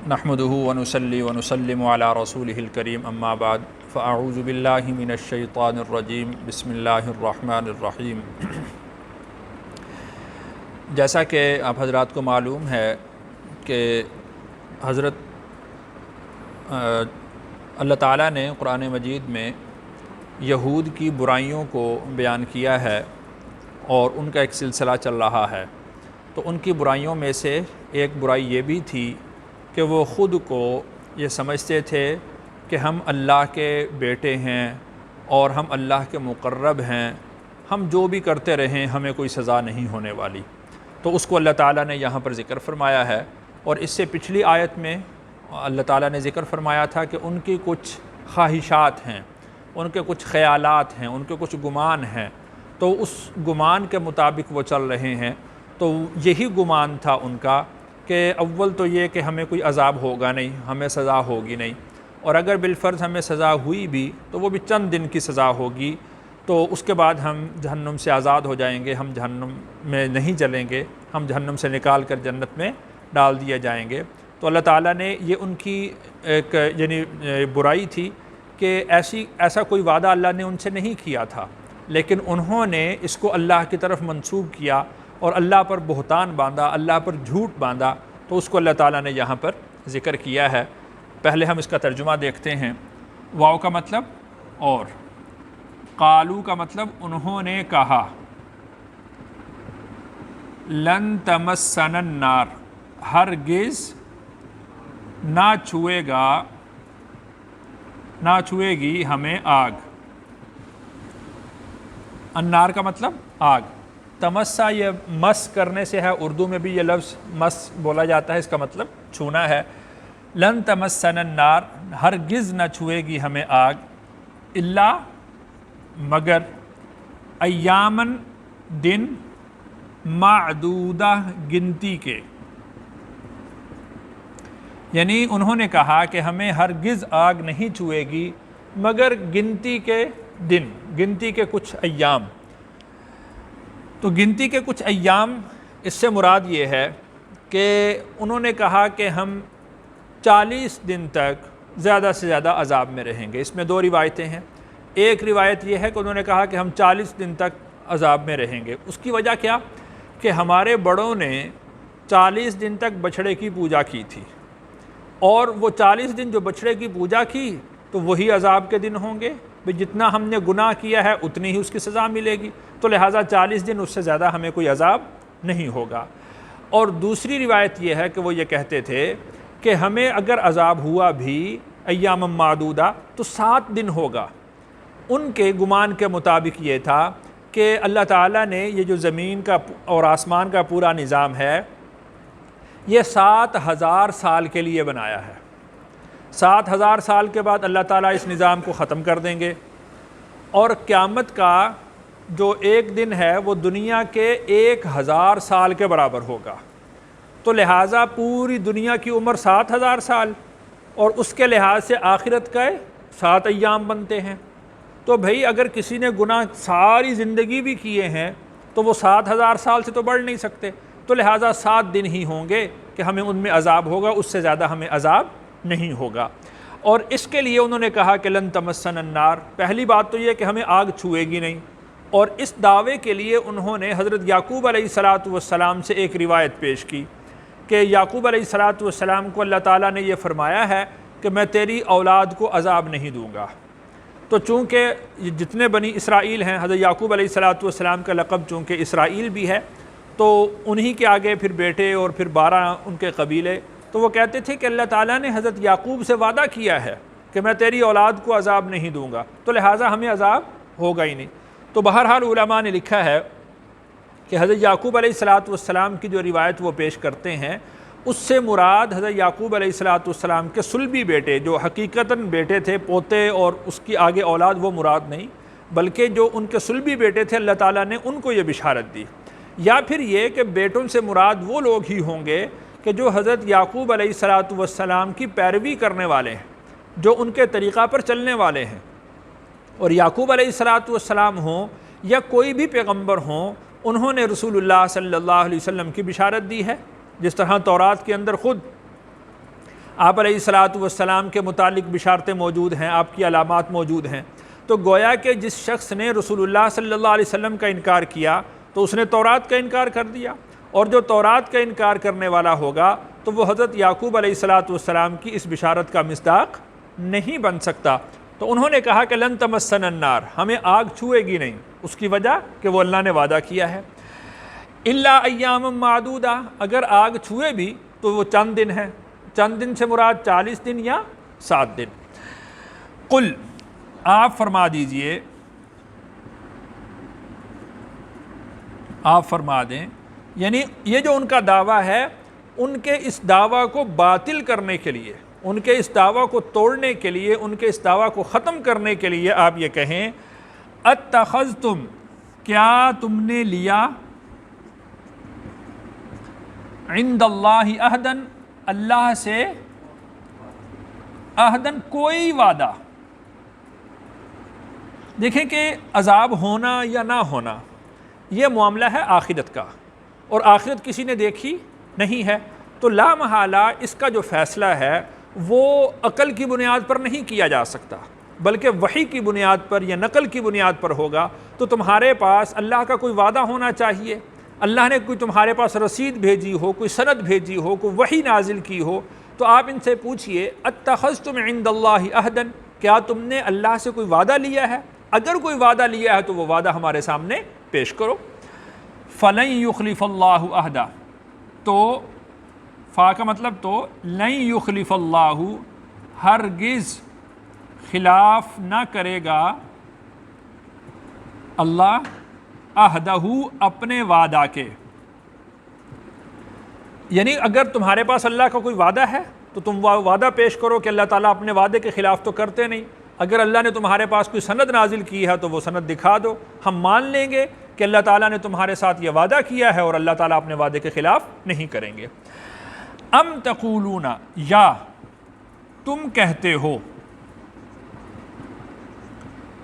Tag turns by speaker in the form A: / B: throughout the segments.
A: نحمده ونصلي ونسلم على رسوله الكريم اما بعد فاعوذ باللہ من الشیطان الرجیم بسم اللہ الرحمن الرحیم۔ جیسا کہ آپ حضرات کو معلوم ہے کہ حضرت اللہ تعالیٰ نے قرآن مجید میں یہود کی برائیوں کو بیان کیا ہے اور ان کا ایک سلسلہ چل رہا ہے۔ تو ان کی برائیوں میں سے ایک برائی یہ بھی تھی کہ وہ خود کو یہ سمجھتے تھے کہ ہم اللہ کے بیٹے ہیں اور ہم اللہ کے مقرب ہیں، ہم جو بھی کرتے رہیں ہمیں کوئی سزا نہیں ہونے والی۔ تو اس کو اللہ تعالیٰ نے یہاں پر ذکر فرمایا ہے، اور اس سے پچھلی آیت میں اللہ تعالیٰ نے ذکر فرمایا تھا کہ ان کی کچھ خواہشات ہیں، ان کے کچھ خیالات ہیں، ان کے کچھ گمان ہیں، تو اس گمان کے مطابق وہ چل رہے ہیں۔ تو یہی گمان تھا ان کا کہ اول تو یہ کہ ہمیں کوئی عذاب ہوگا نہیں، ہمیں سزا ہوگی نہیں، اور اگر بالفرض ہمیں سزا ہوئی بھی تو وہ بھی چند دن کی سزا ہوگی، تو اس کے بعد ہم جہنم سے آزاد ہو جائیں گے، ہم جہنم میں نہیں جلیں گے، ہم جہنم سے نکال کر جنت میں ڈال دیے جائیں گے۔ تو اللہ تعالیٰ نے یہ ان کی ایک برائی تھی کہ ایسا کوئی وعدہ اللہ نے ان سے نہیں کیا تھا، لیکن انہوں نے اس کو اللہ کی طرف منسوب کیا اور اللہ پر بہتان باندھا، اللہ پر جھوٹ باندھا۔ تو اس کو اللہ تعالیٰ نے یہاں پر ذکر کیا ہے۔ پہلے ہم اس کا ترجمہ دیکھتے ہیں۔ واو کا مطلب اور، قالو کا مطلب انہوں نے کہا، لن تمسنا النار ہرگز نہ چھوئے گی ہمیں آگ۔ النار کا مطلب آگ۔ تمسا یہ مس کرنے سے ہے، اردو میں بھی یہ لفظ مس بولا جاتا ہے، اس کا مطلب چھونا ہے۔ لن تمسنا النار ہرگز نہ چھوئے گی ہمیں آگ، الا مگر، ایامن دن، معدودہ گنتی کے، یعنی انہوں نے کہا کہ ہمیں ہرگز آگ نہیں چھوئے گی مگر گنتی کے دن، گنتی کے کچھ ایام۔ تو گنتی کے کچھ ایام، اس سے مراد یہ ہے کہ انہوں نے کہا کہ ہم 40 دن تک زیادہ سے زیادہ عذاب میں رہیں گے۔ اس میں دو روایتیں ہیں۔ ایک روایت یہ ہے کہ انہوں نے کہا کہ ہم 40 دن تک عذاب میں رہیں گے۔ اس کی وجہ کیا کہ ہمارے بڑوں نے 40 دن تک بچھڑے کی پوجا کی تھی، اور وہ 40 دن جو بچھڑے کی پوجا کی تو وہی عذاب کے دن ہوں گے، جتنا ہم نے گناہ کیا ہے اتنی ہی اس کی سزا ملے گی، تو لہٰذا 40 دن، اس سے زیادہ ہمیں کوئی عذاب نہیں ہوگا۔ اور دوسری روایت یہ ہے کہ وہ یہ کہتے تھے کہ ہمیں اگر عذاب ہوا بھی ایام معدودہ تو 7 دن ہوگا۔ ان کے گمان کے مطابق یہ تھا کہ اللہ تعالیٰ نے یہ جو زمین کا اور آسمان کا پورا نظام ہے یہ 7000 سال کے لیے بنایا ہے۔ 7000 سال کے بعد اللہ تعالیٰ اس نظام کو ختم کر دیں گے، اور قیامت کا جو ایک دن ہے وہ دنیا کے 1000 سال کے برابر ہوگا۔ تو لہٰذا پوری دنیا کی عمر 7000 سال، اور اس کے لحاظ سے آخرت کا 7 ایام بنتے ہیں۔ تو بھئی اگر کسی نے گناہ ساری زندگی بھی کیے ہیں تو وہ 7000 سال سے تو بڑھ نہیں سکتے، تو لہٰذا 7 دن ہی ہوں گے کہ ہمیں ان میں عذاب ہوگا، اس سے زیادہ ہمیں عذاب نہیں ہوگا۔ اور اس کے لیے انہوں نے کہا کہ لن تمسنا النار، پہلی بات تو یہ کہ ہمیں آگ چھوئے گی نہیں، اور اس دعوے کے لیے انہوں نے حضرت یعقوب علیہ السلام سے ایک روایت پیش کی کہ یعقوب علیہ السلام کو اللہ تعالیٰ نے یہ فرمایا ہے کہ میں تیری اولاد کو عذاب نہیں دوں گا۔ تو چونکہ جتنے بنی اسرائیل ہیں، حضرت یعقوب علیہ السلام کا لقب چونکہ اسرائیل بھی ہے، تو انہی کے آگے پھر بیٹے اور پھر 12 ان کے قبیلے، تو وہ کہتے تھے کہ اللہ تعالیٰ نے حضرت یعقوب سے وعدہ کیا ہے کہ میں تیری اولاد کو عذاب نہیں دوں گا، تو لہٰذا ہمیں عذاب ہوگا ہی نہیں۔ تو بہرحال علماء نے لکھا ہے کہ حضرت یعقوب علیہ السلام کی جو روایت وہ پیش کرتے ہیں، اس سے مراد حضرت یعقوب علیہ السلام کے صلبی بیٹے جو حقیقتاً بیٹے تھے، پوتے اور اس کی آگے اولاد، وہ مراد نہیں، بلکہ جو ان کے صلبی بیٹے تھے اللہ تعالیٰ نے ان کو یہ بشارت دی۔ یا پھر یہ کہ بیٹوں سے مراد وہ لوگ ہی ہوں گے کہ جو حضرت یعقوب علیہ السلام کی پیروی کرنے والے ہیں، جو ان کے طریقہ پر چلنے والے ہیں۔ اور یعقوب علیہ السلام ہوں یا کوئی بھی پیغمبر ہوں، انہوں نے رسول اللہ صلی اللہ علیہ وسلم کی بشارت دی ہے، جس طرح تورات کے اندر خود آپ علیہ الصلاۃ والسلام کے متعلق بشارتیں موجود ہیں، آپ کی علامات موجود ہیں۔ تو گویا کہ جس شخص نے رسول اللہ صلی اللہ علیہ وسلم کا انکار کیا تو اس نے تورات کا انکار کر دیا، اور جو تورات کا انکار کرنے والا ہوگا تو وہ حضرت یعقوب علیہ الصلاۃ والسلام کی اس بشارت کا مصداق نہیں بن سکتا۔ تو انہوں نے کہا کہ لن تمسنا النار، ہمیں آگ چھوئے گی نہیں، اس کی وجہ کہ وہ اللہ نے وعدہ کیا ہے، الا ایام معدودہ، اگر آگ چھوئے بھی تو وہ چند دن ہے، چند دن سے مراد 40 دن یا 7 دن۔ قل، آپ فرما دیجئے، آپ فرما دیں، یعنی یہ جو ان کا دعویٰ ہے، ان کے اس دعویٰ کو باطل کرنے کے لیے، ان کے اس دعویٰ کو توڑنے کے لیے، ان کے اس دعویٰ کو ختم کرنے کے لیے آپ یہ کہیں اتخذتم، کیا تم نے لیا عند اللہ عہدن، اللہ سے عہدن کوئی وعدہ۔ دیکھیں کہ عذاب ہونا یا نہ ہونا یہ معاملہ ہے آخرت کا، اور آخرت کسی نے دیکھی نہیں ہے، تو لا محالہ اس کا جو فیصلہ ہے وہ عقل کی بنیاد پر نہیں کیا جا سکتا، بلکہ وحی کی بنیاد پر یا نقل کی بنیاد پر ہوگا۔ تو تمہارے پاس اللہ کا کوئی وعدہ ہونا چاہیے، اللہ نے کوئی تمہارے پاس رسید بھیجی ہو، کوئی سند بھیجی ہو، کوئی وحی نازل کی ہو، تو آپ ان سے پوچھئے اتخذتم عند اللہ عہدن، کیا تم نے اللہ سے کوئی وعدہ لیا ہے؟ اگر کوئی وعدہ لیا ہے تو وہ وعدہ ہمارے سامنے پیش کرو۔ فلن یخلف اللہ عہدہ، تو فا کا مطلب تو لن یخلف اللہ، ہرگز خلاف نہ کرے گا اللہ عہدہ، اپنے وعدہ کے۔ یعنی اگر تمہارے پاس اللہ کا کوئی وعدہ ہے تو تم وعدہ پیش کرو کہ اللہ تعالیٰ اپنے وعدے کے خلاف تو کرتے نہیں۔ اگر اللہ نے تمہارے پاس کوئی سند نازل کی ہے تو وہ سند دکھا دو، ہم مان لیں گے کہ اللہ تعالیٰ نے تمہارے ساتھ یہ وعدہ کیا ہے اور اللہ تعالیٰ اپنے وعدے کے خلاف نہیں کریں گے۔ ام تقولون، یا تم کہتے ہو،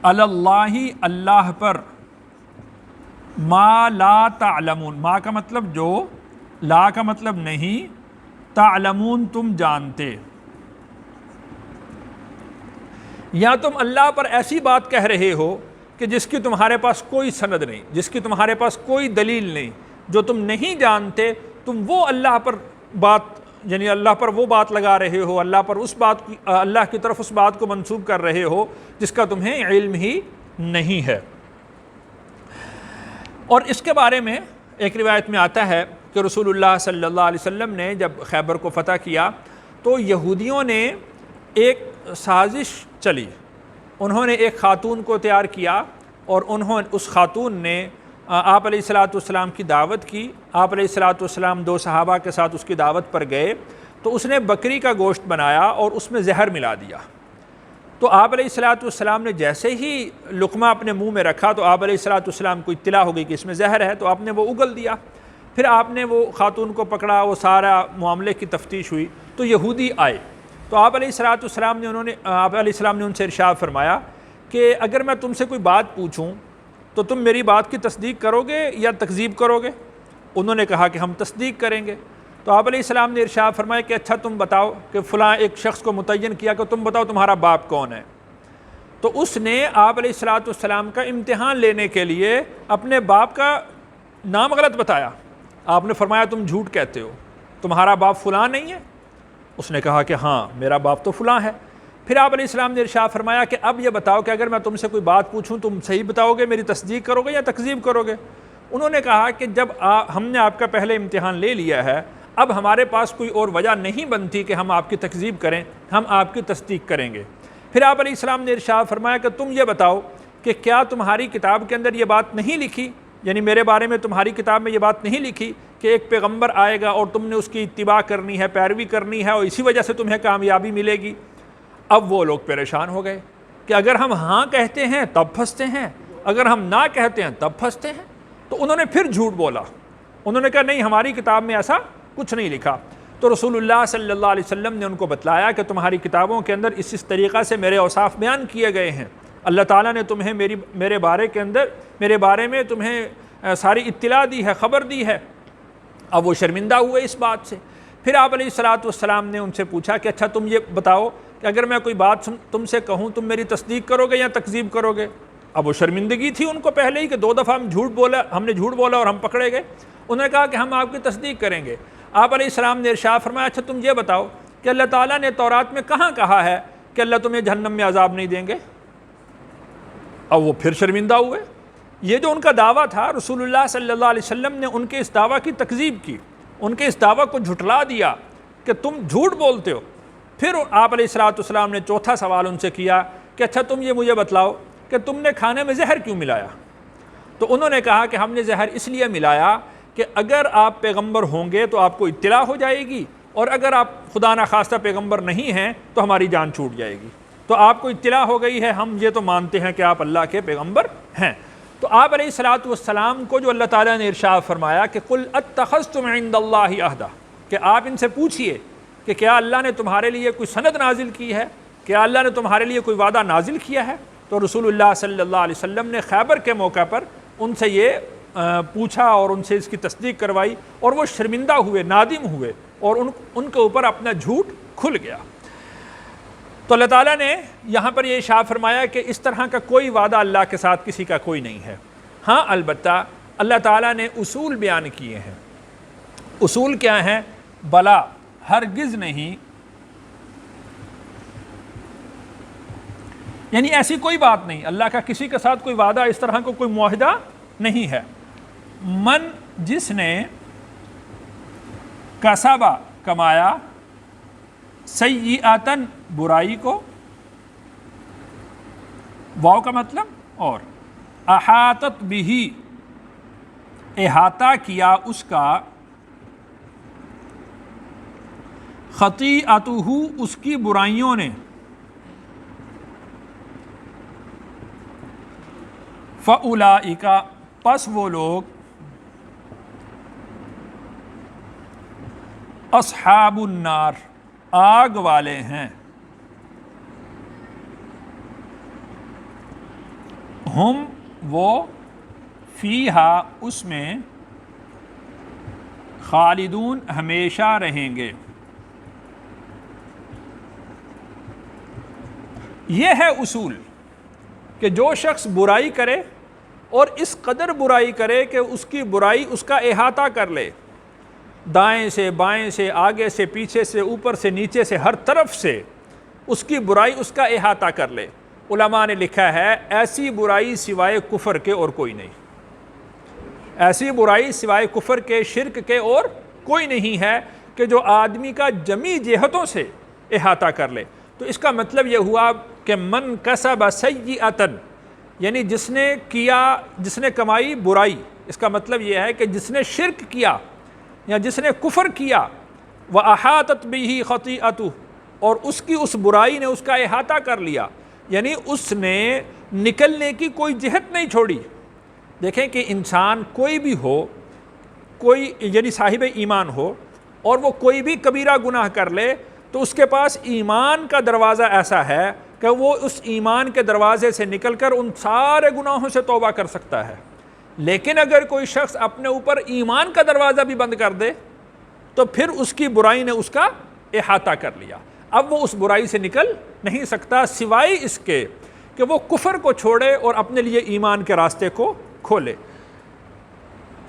A: علی اللہ، اللہ پر، ما لا تعلمون، ما کا مطلب جو، لا کا مطلب نہیں، تعلمون تم جانتے، یا تم اللہ پر ایسی بات کہہ رہے ہو کہ جس کی تمہارے پاس کوئی سند نہیں، جس کی تمہارے پاس کوئی دلیل نہیں، جو تم نہیں جانتے، تم وہ اللہ پر بات، یعنی اللہ پر وہ بات لگا رہے ہو، اللہ پر اس بات کی، اللہ کی طرف اس بات کو منسوب کر رہے ہو جس کا تمہیں علم ہی نہیں ہے۔ اور اس کے بارے میں ایک روایت میں آتا ہے کہ رسول اللہ صلی اللہ علیہ وسلم نے جب خیبر کو فتح کیا تو یہودیوں نے ایک سازش چلی، انہوں نے ایک خاتون کو تیار کیا اور اس خاتون نے آپ علیہ الصلاۃ والسلام کی دعوت کی۔ آپ علیہ الصلاۃ والسلام 2 صحابہ کے ساتھ اس کی دعوت پر گئے تو اس نے بکری کا گوشت بنایا اور اس میں زہر ملا دیا۔ تو آپ علیہ الصلاۃ والسلام نے جیسے ہی لقمہ اپنے منہ میں رکھا تو آپ علیہ الصلاۃ والسلام کو اطلاع ہو گئی کہ اس میں زہر ہے، تو آپ نے وہ اگل دیا۔ پھر آپ نے وہ خاتون کو پکڑا، وہ سارا معاملے کی تفتیش ہوئی تو یہودی آئے، تو آپ علیہ الصلاۃ والسلام نے آپ علیہ السلام نے ان سے ارشاد فرمایا کہ اگر میں تم سے کوئی بات پوچھوں تو تم میری بات کی تصدیق کرو گے یا تکذیب کرو گے؟ انہوں نے کہا کہ ہم تصدیق کریں گے۔ تو آپ علیہ السلام نے ارشاد فرمایا کہ اچھا تم بتاؤ، کہ فلاں ایک شخص کو متعین کیا کہ تم بتاؤ تمہارا باپ کون ہے۔ تو اس نے آپ علیہ الصلاۃ والسلام کا امتحان لینے کے لیے اپنے باپ کا نام غلط بتایا۔ آپ نے فرمایا تم جھوٹ کہتے ہو، تمہارا باپ فلاں نہیں ہے؟ اس نے کہا کہ ہاں میرا باپ تو فلاں ہے۔ پھر آپ علیہ السلام نے ارشاد فرمایا کہ اب یہ بتاؤ کہ اگر میں تم سے کوئی بات پوچھوں تم صحیح بتاؤ گے، میری تصدیق کرو گے یا تکذیب کرو گے؟ انہوں نے کہا کہ جب ہم نے آپ کا پہلے امتحان لے لیا ہے، اب ہمارے پاس کوئی اور وجہ نہیں بنتی کہ ہم آپ کی تکذیب کریں، ہم آپ کی تصدیق کریں گے۔ پھر آپ علیہ السلام نے ارشاد فرمایا کہ تم یہ بتاؤ کہ کیا تمہاری کتاب کے اندر یہ بات نہیں لکھی، یعنی میرے بارے میں تمہاری کتاب میں یہ بات نہیں لکھی کہ ایک پیغمبر آئے گا اور تم نے اس کی اتباع کرنی ہے، پیروی کرنی ہے، اور اسی وجہ سے تمہیں کامیابی ملے گی؟ اب وہ لوگ پریشان ہو گئے کہ اگر ہم ہاں کہتے ہیں تب پھنستے ہیں، اگر ہم نہ کہتے ہیں تب پھنستے ہیں۔ تو انہوں نے پھر جھوٹ بولا، انہوں نے کہا نہیں ہماری کتاب میں ایسا کچھ نہیں لکھا۔ تو رسول اللہ صلی اللہ علیہ وسلم نے ان کو بتلایا کہ تمہاری کتابوں کے اندر اس طریقہ سے میرے اوصاف بیان کیے گئے ہیں، اللہ تعالیٰ نے تمہیں میرے بارے میں تمہیں ساری اطلاع دی ہے، خبر دی ہے۔ اب وہ شرمندہ ہوئے اس بات سے۔ پھر آپ علیہ الصلوۃ والسلام نے ان سے پوچھا کہ اچھا تم یہ بتاؤ کہ اگر میں کوئی بات تم سے کہوں تم میری تصدیق کرو گے یا تکذیب کرو گے؟ اب وہ شرمندگی تھی ان کو پہلے ہی کہ 2 دفعہ ہم نے جھوٹ بولا اور ہم پکڑے گئے. انہوں نے کہا کہ ہم آپ کی تصدیق کریں گے. آپ علیہ السلام نے ارشاد فرمایا اچھا تم یہ بتاؤ کہ اللہ تعالیٰ نے تورات میں کہاں کہا ہے کہ اللہ تمہیں جہنم میں عذاب نہیں دیں گے؟ اب وہ پھر شرمندہ ہوئے. یہ جو ان کا دعویٰ تھا رسول اللہ صلی اللہ علیہ وسلم نے ان کے اس دعویٰ کی تکذیب کی، ان کے اس دعویٰ کو جھٹلا دیا کہ تم جھوٹ بولتے ہو. پھر آپ علیہ الصلوۃ والسلام نے چوتھا سوال ان سے کیا کہ اچھا تم یہ مجھے بتلاؤ کہ تم نے کھانے میں زہر کیوں ملایا؟ تو انہوں نے کہا کہ ہم نے زہر اس لیے ملایا کہ اگر آپ پیغمبر ہوں گے تو آپ کو اطلاع ہو جائے گی، اور اگر آپ خدا نخواستہ پیغمبر نہیں ہیں تو ہماری جان چھوٹ جائے گی. تو آپ کو اطلاع ہو گئی ہے، ہم یہ تو مانتے ہیں کہ آپ اللہ کے پیغمبر ہیں. تو آپ علیہ الصلوۃ والسلام کو جو اللہ تعالیٰ نے ارشاد فرمایا کہ قل اتخذتم عند اللہ عہدا، کہ آپ ان سے پوچھئے کہ کیا اللہ نے تمہارے لیے کوئی سند نازل کی ہے، کیا اللہ نے تمہارے لیے کوئی وعدہ نازل کیا ہے؟ تو رسول اللہ صلی اللہ علیہ وسلم نے خیبر کے موقع پر ان سے یہ پوچھا اور ان سے اس کی تصدیق کروائی، اور وہ شرمندہ ہوئے، نادم ہوئے، اور ان کے اوپر اپنا جھوٹ کھل گیا. تو اللہ تعالیٰ نے یہاں پر یہ ارشاد فرمایا کہ اس طرح کا کوئی وعدہ اللہ کے ساتھ کسی کا کوئی نہیں ہے. ہاں البتہ اللہ تعالیٰ نے اصول بیان کیے ہیں. اصول کیا ہیں؟ بلا ہرگز نہیں، یعنی ایسی کوئی بات نہیں، اللہ کا کسی کے ساتھ کوئی وعدہ اس طرح کا کوئی معاہدہ نہیں ہے. من جس نے کسبہ کمایا، سیئاتن برائی کو، واو کا مطلب، اور احاطت بھی احاطہ کیا اس کا، خطیئتہ اس کی برائیوں نے، فاولئک پس وہ لوگ، اصحاب النار آگ والے ہیں، ہم وہ، فیہا اس میں، خالدون ہمیشہ رہیں گے. یہ ہے اصول کہ جو شخص برائی کرے اور اس قدر برائی کرے کہ اس کی برائی اس کا احاطہ کر لے، دائیں سے بائیں سے، آگے سے پیچھے سے، اوپر سے نیچے سے، ہر طرف سے اس کی برائی اس کا احاطہ کر لے. علماء نے لکھا ہے ایسی برائی سوائے کفر کے اور کوئی نہیں، ایسی برائی سوائے کفر کے، شرک کے اور کوئی نہیں ہے کہ جو آدمی کا جمی جہتوں سے احاطہ کر لے. تو اس کا مطلب یہ ہوا کہ من کسب سیئۃ، یعنی جس نے کمائی برائی، اس کا مطلب یہ ہے کہ جس نے شرک کیا یا جس نے کفر کیا، وَأَحَاطَتْ بِهِ خَطِیئَتُهُ، اور اس کی اس برائی نے اس کا احاطہ کر لیا، یعنی اس نے نکلنے کی کوئی جہت نہیں چھوڑی. دیکھیں کہ انسان کوئی بھی ہو، کوئی یعنی صاحب ایمان ہو، اور وہ کوئی بھی کبیرہ گناہ کر لے تو اس کے پاس ایمان کا دروازہ ایسا ہے کہ وہ اس ایمان کے دروازے سے نکل کر ان سارے گناہوں سے توبہ کر سکتا ہے. لیکن اگر کوئی شخص اپنے اوپر ایمان کا دروازہ بھی بند کر دے تو پھر اس کی برائی نے اس کا احاطہ کر لیا، اب وہ اس برائی سے نکل نہیں سکتا سوائے اس کے کہ وہ کفر کو چھوڑے اور اپنے لیے ایمان کے راستے کو کھولے.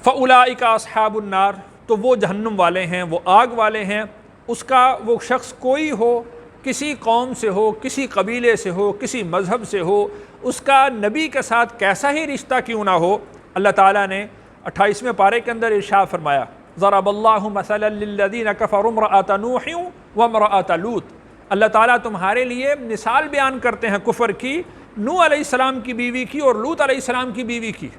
A: فَأُولَئِكَ أَصْحَابُ النَّارِ، تو وہ جہنم والے ہیں، وہ آگ والے ہیں. اس کا وہ شخص کوئی ہو، کسی قوم سے ہو، کسی قبیلے سے ہو، کسی مذہب سے ہو، اس کا نبی کے ساتھ کیسا ہی رشتہ کیوں نہ ہو. اللہ تعالیٰ نے 28ویں پارے کے اندر ارشاد فرمایا ضرب اللہ مثلا للذین کفروا امرأۃ نوح وامرأۃ لوط. اللہ تعالیٰ تمہارے لیے مثال بیان کرتے ہیں کفر کی، نوح علیہ السلام کی بیوی کی اور لوط علیہ السلام کی بیوی کی.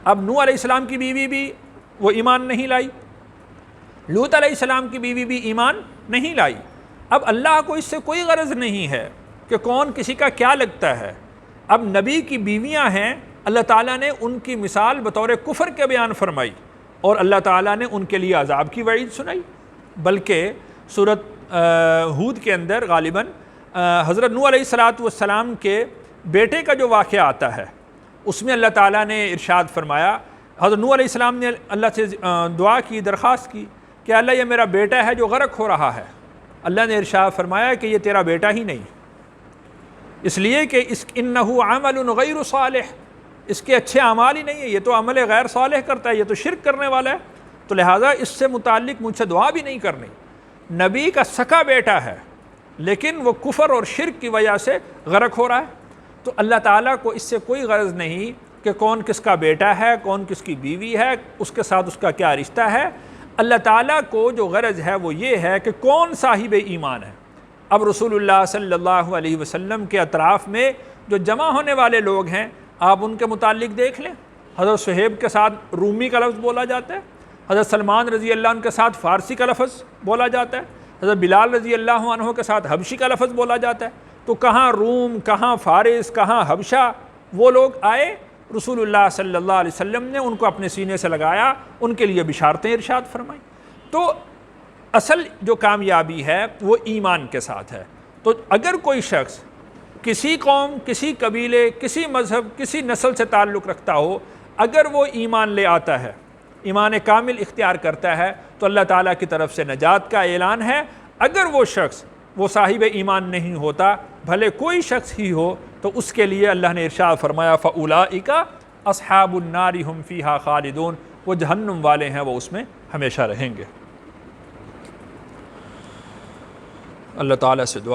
A: اب نوح علیہ السلام کی بیوی بھی وہ ایمان نہیں لائی، لوط علیہ السلام کی بیوی بھی ایمان نہیں لائی. اب اللہ کو اس سے کوئی غرض نہیں ہے کہ کون کسی کا کیا لگتا ہے. اب نبی کی بیویاں ہیں، اللہ تعالیٰ نے ان کی مثال بطور کفر کے بیان فرمائی اور اللہ تعالیٰ نے ان کے لیے عذاب کی وعید سنائی. بلکہ سورۃ ہود کے اندر غالباً حضرت نوح علیہ السلام کے بیٹے کا جو واقعہ آتا ہے اس میں اللہ تعالیٰ نے ارشاد فرمایا، حضرت نوح علیہ السلام نے اللہ سے دعا کی، درخواست کی کہ کہ اللہ یہ میرا بیٹا ہے جو غرق ہو رہا ہے، اللہ نے ارشاد فرمایا کہ یہ تیرا بیٹا ہی نہیں، اس لیے کہ انہ عمل غیر صالح، اس کے اچھے اعمال ہی نہیں ہے، یہ تو عمل غیر صالح کرتا ہے، یہ تو شرک کرنے والا ہے، تو لہٰذا اس سے متعلق مجھ سے دعا بھی نہیں کرنی۔ نبی کا سکا بیٹا ہے لیکن وہ کفر اور شرک کی وجہ سے غرق ہو رہا ہے، تو اللہ تعالیٰ کو اس سے کوئی غرض نہیں کہ کون کس کا بیٹا ہے، کون کس کی بیوی ہے، اس کے ساتھ اس کا کیا رشتہ ہے۔ اللہ تعالیٰ کو جو غرض ہے وہ یہ ہے کہ کون صاحب ایمان ہے۔ اب رسول اللہ صلی اللہ علیہ وسلم کے اطراف میں جو جمع ہونے والے لوگ ہیں، آپ ان کے متعلق دیکھ لیں، حضرت صہیب کے ساتھ رومی کا لفظ بولا جاتا ہے، حضرت سلمان رضی اللہ عنہ کے ساتھ فارسی کا لفظ بولا جاتا ہے، حضرت بلال رضی اللہ عنہ کے ساتھ حبشی کا لفظ بولا جاتا ہے، تو کہاں روم، کہاں فارس، کہاں حبشہ، وہ لوگ آئے، رسول اللہ صلی اللہ علیہ وسلم نے ان کو اپنے سینے سے لگایا، ان کے لیے بشارتیں ارشاد فرمائیں۔ تو اصل جو کامیابی ہے وہ ایمان کے ساتھ ہے۔ تو اگر کوئی شخص کسی قوم، کسی قبیلے، کسی مذہب، کسی نسل سے تعلق رکھتا ہو، اگر وہ ایمان لے آتا ہے، ایمان کامل اختیار کرتا ہے، تو اللہ تعالیٰ کی طرف سے نجات کا اعلان ہے۔ اگر وہ شخص وہ صاحب ایمان نہیں ہوتا، بھلے کوئی شخص ہی ہو، تو اس کے لیے اللہ نے ارشاد فرمایا فَأُولَٰئِکَ أَصْحَابُ النَّارِ هُمْ فِيهَا خَالِدُونَ، وہ جہنم والے ہیں، وہ اس میں ہمیشہ رہیں گے۔ اللہ تعالیٰ سے دعا